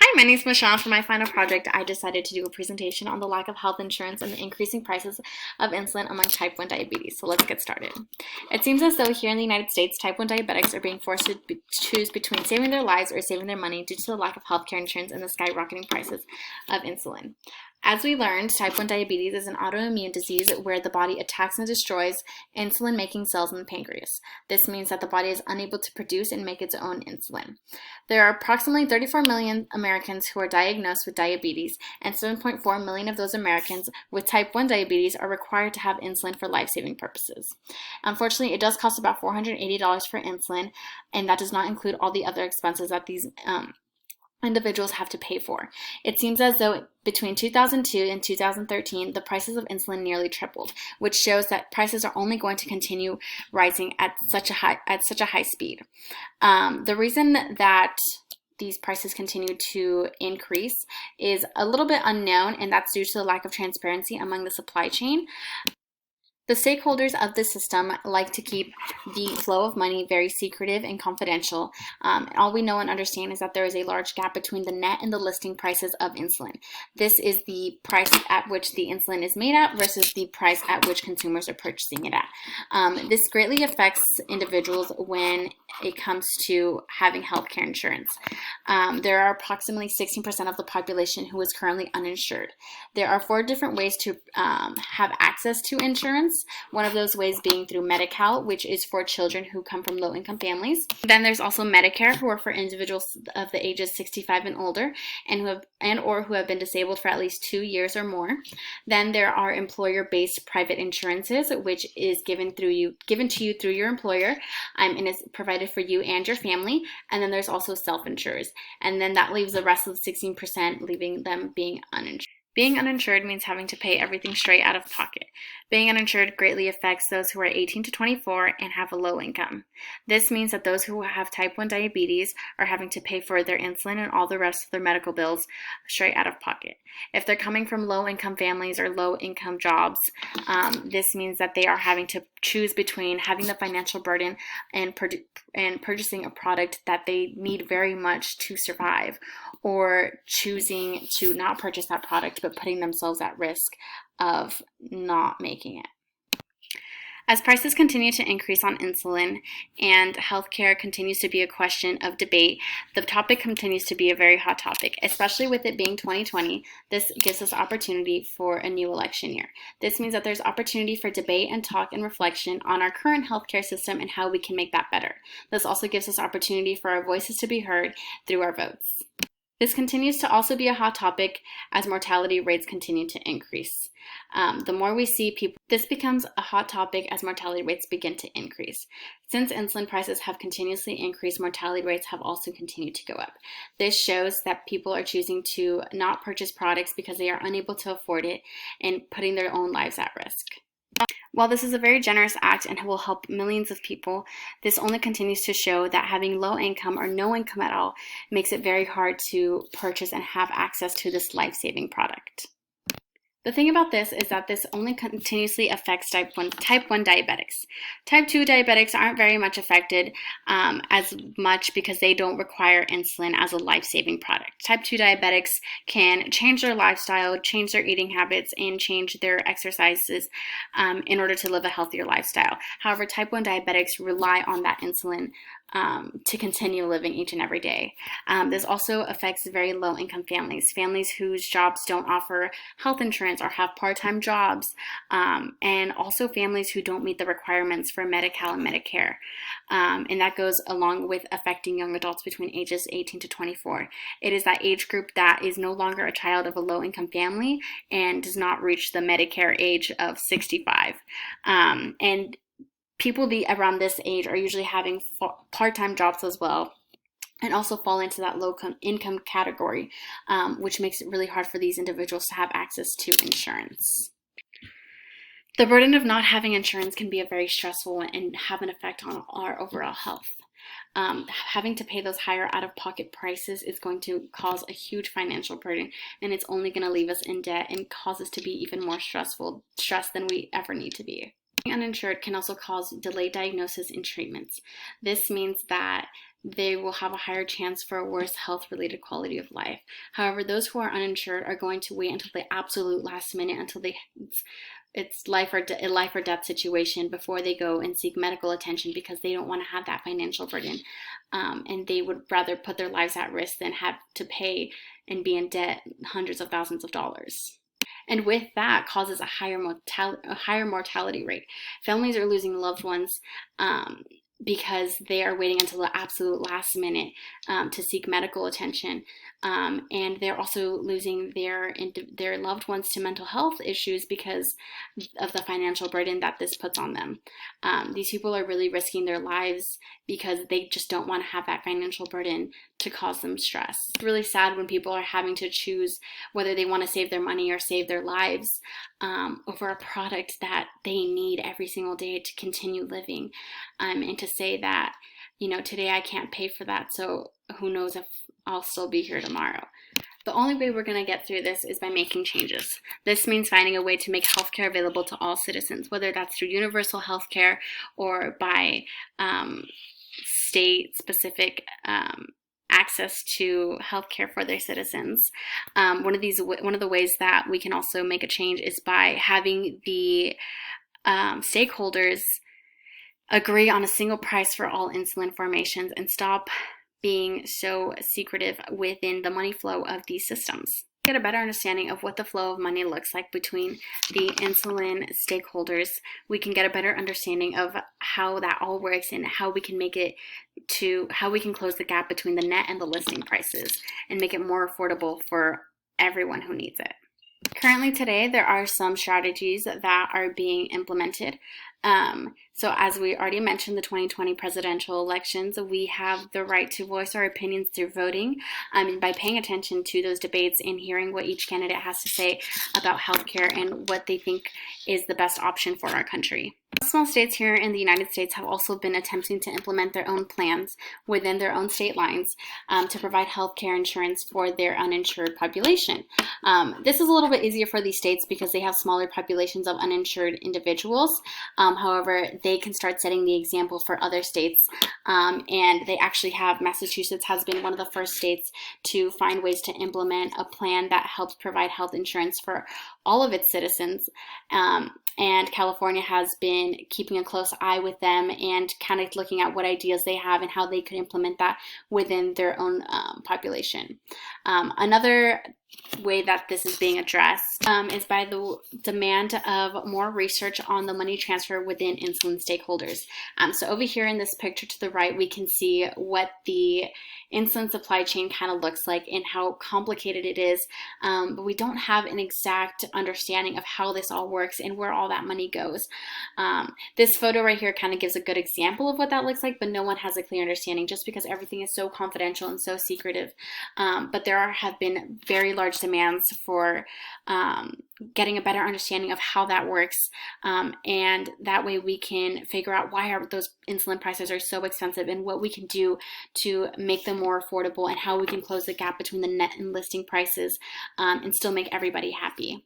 Hi, my name is Michelle. For my final project, I decided to do a presentation on the lack of health insurance and the increasing prices of insulin among type 1 diabetes. So let's get started. It seems as though here in the United States, type 1 diabetics are being forced to choose between saving their lives or saving their money due to the lack of healthcare insurance and the skyrocketing prices of insulin. As we learned, type 1 diabetes is an autoimmune disease where the body attacks and destroys insulin-making cells in the pancreas. This means that the body is unable to produce and make its own insulin. There are approximately 34 million Americans who are diagnosed with diabetes, and 7.4 million of those Americans with type 1 diabetes are required to have insulin for life-saving purposes. Unfortunately, it does cost about $480 for insulin, and that does not include all the other expenses that these individuals have to pay for. It seems as though between 2002 and 2013, the prices of insulin nearly tripled, which shows that prices are only going to continue rising at such a high speed. The reason that these prices continue to increase is a little bit unknown, and that's due to the lack of transparency among the supply chain. The stakeholders of the system like to keep the flow of money very secretive and confidential. All we know and understand is that there is a large gap between the net and the listing prices of insulin. This is the price at which the insulin is made at versus the price at which consumers are purchasing it at. This greatly affects individuals when it comes to having healthcare insurance. There are approximately 16% of the population who is currently uninsured. There are 4 different ways to have access to insurance. One of those ways being through Medi-Cal, which is for children who come from low-income families. Then there's also Medicare, who are for individuals of the ages 65 and older, and who have been disabled for at least 2 years or more. Then there are employer-based private insurances, which is given to you through your employer, and is provided for you and your family. And then there's also self-insurers, and then that leaves the rest of the 16%, leaving them being uninsured. Being uninsured means having to pay everything straight out of pocket. Being uninsured greatly affects those who are 18 to 24 and have a low income. This means that those who have type 1 diabetes are having to pay for their insulin and all the rest of their medical bills straight out of pocket. If they're coming from low income families or low income jobs, this means that they are having to choose between having the financial burden and purchasing a product that they need very much to survive, or choosing to not purchase that product but putting themselves at risk of not making it. As prices continue to increase on insulin and healthcare continues to be a question of debate, the topic continues to be a very hot topic, especially with it being 2020. This gives us opportunity for a new election year. This means that there's opportunity for debate and talk and reflection on our current healthcare system and how we can make that better. This also gives us opportunity for our voices to be heard through our votes. This continues to also be a hot topic as mortality rates continue to increase. The more we see people, this becomes a hot topic as mortality rates begin to increase. Since insulin prices have continuously increased, mortality rates have also continued to go up. This shows that people are choosing to not purchase products because they are unable to afford it and putting their own lives at risk. While this is a very generous act and will help millions of people, this only continues to show that having low income or no income at all makes it very hard to purchase and have access to this life-saving product. The thing about this is that this only continuously affects type 1 diabetics. Type 2 diabetics aren't very much affected as much because they don't require insulin as a life-saving product. Type 2 diabetics can change their lifestyle, change their eating habits, and change their exercises in order to live a healthier lifestyle. However, type 1 diabetics rely on that insulin to continue living each and every day. This also affects very low-income families whose jobs don't offer health insurance or have part-time jobs, and also families who don't meet the requirements for Medi-Cal and Medicare. And that goes along with affecting young adults between ages 18 to 24. It is that age group that is no longer a child of a low-income family and does not reach the Medicare age of 65. And people around this age are usually having part-time jobs as well, and also fall into that low income category, which makes it really hard for these individuals to have access to insurance. The burden of not having insurance can be a very stressful and have an effect on our overall health. Having to pay those higher out-of-pocket prices is going to cause a huge financial burden, and it's only going to leave us in debt and cause us to be even more stressed than we ever need to be. Uninsured can also cause delayed diagnosis and treatments. This means that they will have a higher chance for a worse health-related quality of life. However, those who are uninsured are going to wait until the absolute last minute, until it's life or death situation before they go and seek medical attention, because they don't want to have that financial burden, and they would rather put their lives at risk than have to pay and be in debt hundreds of thousands of dollars. And with that causes a higher mortality rate. Families are losing loved ones because they are waiting until the absolute last minute to seek medical attention. And they're also losing their loved ones to mental health issues because of the financial burden that this puts on them. These people are really risking their lives because they just don't want to have that financial burden to cause them stress. It's really sad when people are having to choose whether they want to save their money or save their lives over a product that they need every single day to continue living. And to say that, today I can't pay for that, so who knows if I'll still be here tomorrow. The only way we're going to get through this is by making changes. This means finding a way to make healthcare available to all citizens, whether that's through universal healthcare or by state-specific access to healthcare for their citizens. One of the ways that we can also make a change is by having the stakeholders agree on a single price for all insulin formations and stop being so secretive within the money flow of these systems. Get a better understanding of what the flow of money looks like between the insulin stakeholders, we can get a better understanding of how that all works and how we can how we can close the gap between the net and the listing prices and make it more affordable for everyone who needs it. Currently today, there are some strategies that are being implemented. So as we already mentioned, the 2020 presidential elections, we have the right to voice our opinions through voting, and by paying attention to those debates and hearing what each candidate has to say about healthcare and what they think is the best option for our country. Small states here in the United States have also been attempting to implement their own plans within their own state lines to provide healthcare insurance for their uninsured population. This is a little bit easier for these states because they have smaller populations of uninsured individuals. However, they can start setting the example for other states, and they actually have, Massachusetts has been one of the first states to find ways to implement a plan that helps provide health insurance for all of its citizens. And California has been keeping a close eye with them and kind of looking at what ideas they have and how they could implement that within their own population. Another way that this is being addressed is by the demand of more research on the money transfer within insulin stakeholders. So over here in this picture to the right, we can see what the insulin supply chain kind of looks like and how complicated it is, but we don't have an exact understanding of how this all works and where all that money goes. This photo right here kind of gives a good example of what that looks like, but no one has a clear understanding just because everything is so confidential and so secretive. But there have been very large demands for getting a better understanding of how that works, and that way we can figure out why those insulin prices are so expensive and what we can do to make them more affordable and how we can close the gap between the net and listing prices and still make everybody happy.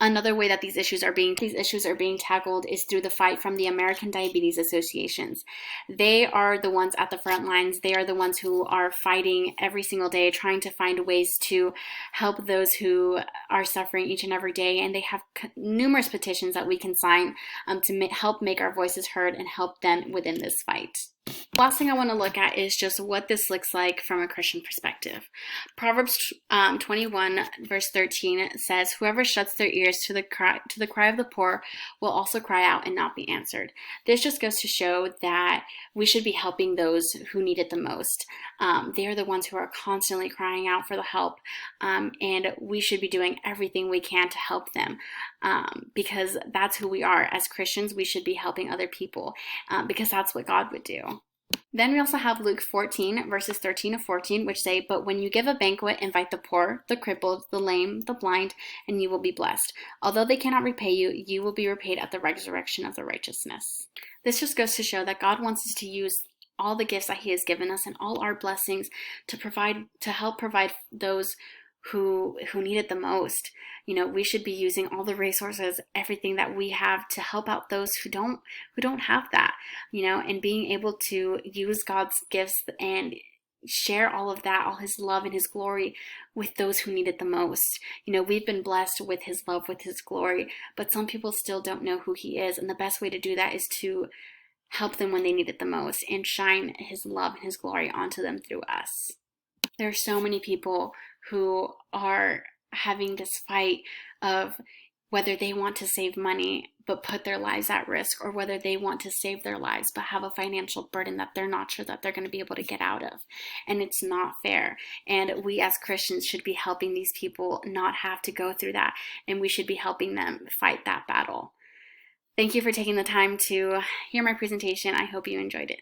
Another way that these issues are being tackled is through the fight from the American Diabetes Associations. They are the ones at the front lines. They are the ones who are fighting every single day, trying to find ways to help those who are suffering each and every day. And they have numerous petitions that we can sign to help make our voices heard and help them within this fight. The last thing I want to look at is just what this looks like from a Christian perspective. Proverbs 21 verse 13 says, "Whoever shuts their ears to the cry of the poor will also cry out and not be answered." This just goes to show that we should be helping those who need it the most. They are the ones who are constantly crying out for the help, and we should be doing everything we can to help them, because that's who we are. As Christians, we should be helping other people because that's what God would do. Then we also have Luke 14 verses 13 to 14, which say, "But when you give a banquet, invite the poor, the crippled, the lame, the blind, and you will be blessed. Although they cannot repay you, you will be repaid at the resurrection of the righteousness." This just goes to show that God wants us to use all the gifts that He has given us and all our blessings to help provide those who need it the most. We should be using all the resources, everything that we have to help out those who don't have that, and being able to use God's gifts and share all of that, all his love and his glory with those who need it the most. We've been blessed with his love, with his glory, but some people still don't know who he is. And the best way to do that is to help them when they need it the most and shine his love and his glory onto them through us. There are so many people who are having this fight of whether they want to save money but put their lives at risk, or whether they want to save their lives but have a financial burden that they're not sure that they're going to be able to get out of. And it's not fair. And we as Christians should be helping these people not have to go through that, and we should be helping them fight that battle. Thank you for taking the time to hear my presentation. I hope you enjoyed it.